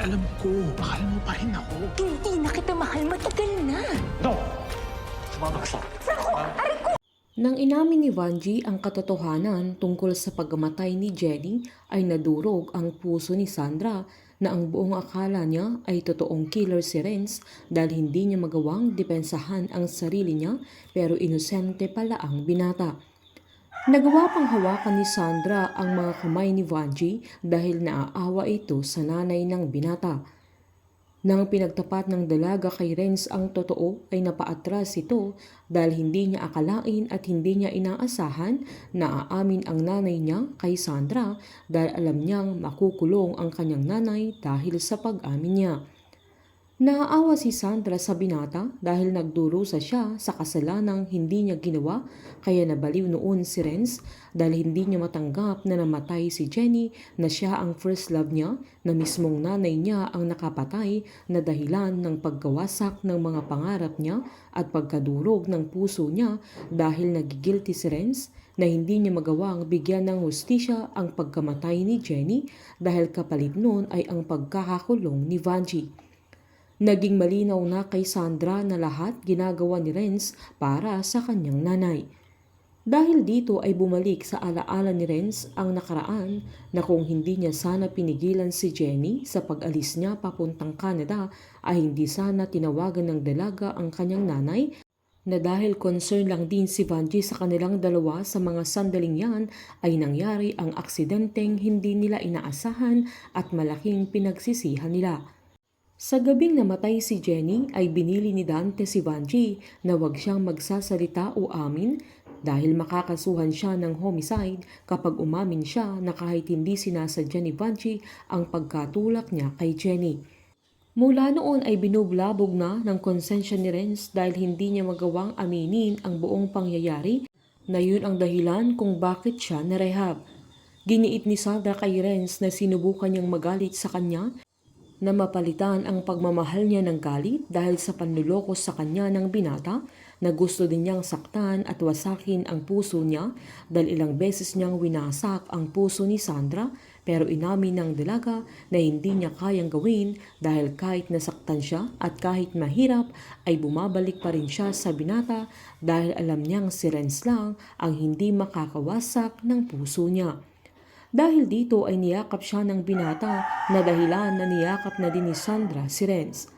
Alam ko, mahal mo pa rin ako. Hindi na kita mahal, matagal na. No! Sumama ka sa Nang inamin ni Vanji ang katotohanan tungkol sa pagkamatay ni Jenny ay nadurog ang puso ni Sandra na ang buong akala niya ay totoong killer si Renz dahil hindi niya magawang depensahan ang sarili niya pero inosente pala ang binata. Nagawa pang hawakan ni Sandra ang mga kamay ni Vanji dahil naaawa ito sa nanay ng binata. Nang pinagtapat ng dalaga kay Renz ang totoo ay napaatras ito dahil hindi niya akalain at hindi niya inaasahan na aamin ang nanay niya kay Sandra dahil alam niyang makukulong ang kanyang nanay dahil sa pag-amin niya. Naaawa si Sandra sa binata dahil nagdurusa siya sa kasalanang hindi niya ginawa kaya nabaliw noon si Renz dahil hindi niya matanggap na namatay si Jenny na siya ang first love niya na mismong nanay niya ang nakapatay na dahilan ng pagkawasak ng mga pangarap niya at pagkadurog ng puso niya dahil nagigilty si Renz na hindi niya magawang bigyan ng hustisya ang pagkamatay ni Jenny dahil kapalit noon ay ang pagkakakulong ni Vanji. Naging malinaw na kay Sandra na lahat ginagawa ni Renz para sa kanyang nanay. Dahil dito ay bumalik sa alaala ni Renz ang nakaraan na kung hindi niya sana pinigilan si Jenny sa pag-alis niya papuntang Canada ay hindi sana tinawagan ng dalaga ang kanyang nanay na dahil concern lang din si Vanji sa kanilang dalawa sa mga sandaling yan ay nangyari ang aksidenteng hindi nila inaasahan at malaking pinagsisihan nila. Sa gabing namatay si Jenny ay binili ni Dante si Vanji na huwag siyang magsasalita o amin dahil makakasuhan siya ng homicide kapag umamin siya na kahit hindi sinasadya ni Vanji ang pagkatulak niya kay Jenny. Mula noon ay binublabog na ng konsensya ni Renz dahil hindi niya magawang aminin ang buong pangyayari na yun ang dahilan kung bakit siya narehab. Giniit ni Sandra kay Renz na sinubukan niyang magalit sa kanya na mapalitan ang pagmamahal niya ng galit dahil sa panluloko sa kanya ng binata na gusto din niyang saktan at wasakin ang puso niya dahil ilang beses niyang winasak ang puso ni Sandra pero inamin ng dalaga na hindi niya kayang gawin dahil kahit nasaktan siya at kahit mahirap ay bumabalik pa rin siya sa binata dahil alam niyang si Renz lang ang hindi makakawasak ng puso niya. Dahil dito ay niyakap siya ng binata na dahilan na niyakap na din ni Sandra si Renz.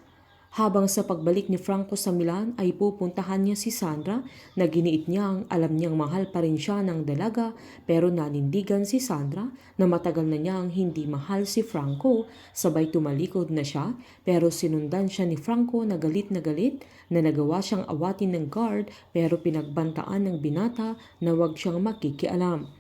Habang sa pagbalik ni Franco sa Milan ay pupuntahan niya si Sandra na giniit niyang alam niyang mahal pa rin siya ng dalaga pero nanindigan si Sandra na matagal na niyang hindi mahal si Franco sabay tumalikod na siya pero sinundan siya ni Franco na galit na nagawa siyang awatin ng guard pero pinagbantaan ng binata na huwag siyang makikialam.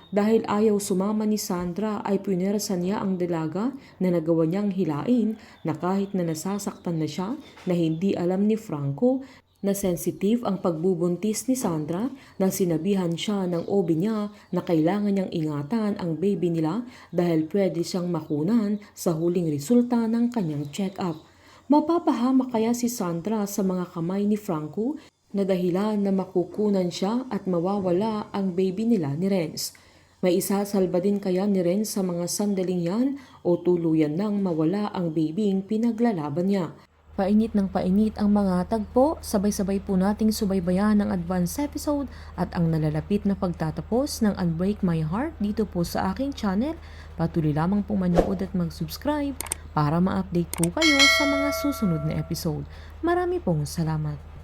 Dahil ayaw sumama ni Sandra ay punersa niya ang dalaga na nagawa niyang hilain na kahit na nasasaktan na siya na hindi alam ni Franco na sensitive ang pagbubuntis ni Sandra na sinabihan siya ng OB niya na kailangan niyang ingatan ang baby nila dahil pwede siyang makunan sa huling resulta ng kanyang check-up. Mapapahama kaya si Sandra sa mga kamay ni Franco na dahilan na makukunan siya at mawawala ang baby nila ni Renz. May isasalba din kaya ni Renz sa mga sandaling yan o tuluyan nang mawala ang babying pinaglalaban niya. Painit ng painit ang mga tagpo, sabay-sabay po nating subaybayan ang advance episode at ang nalalapit na pagtatapos ng Unbreak My Heart dito po sa aking channel. Patuloy lamang po manood at mag-subscribe para ma-update po kayo sa mga susunod na episode. Marami pong salamat.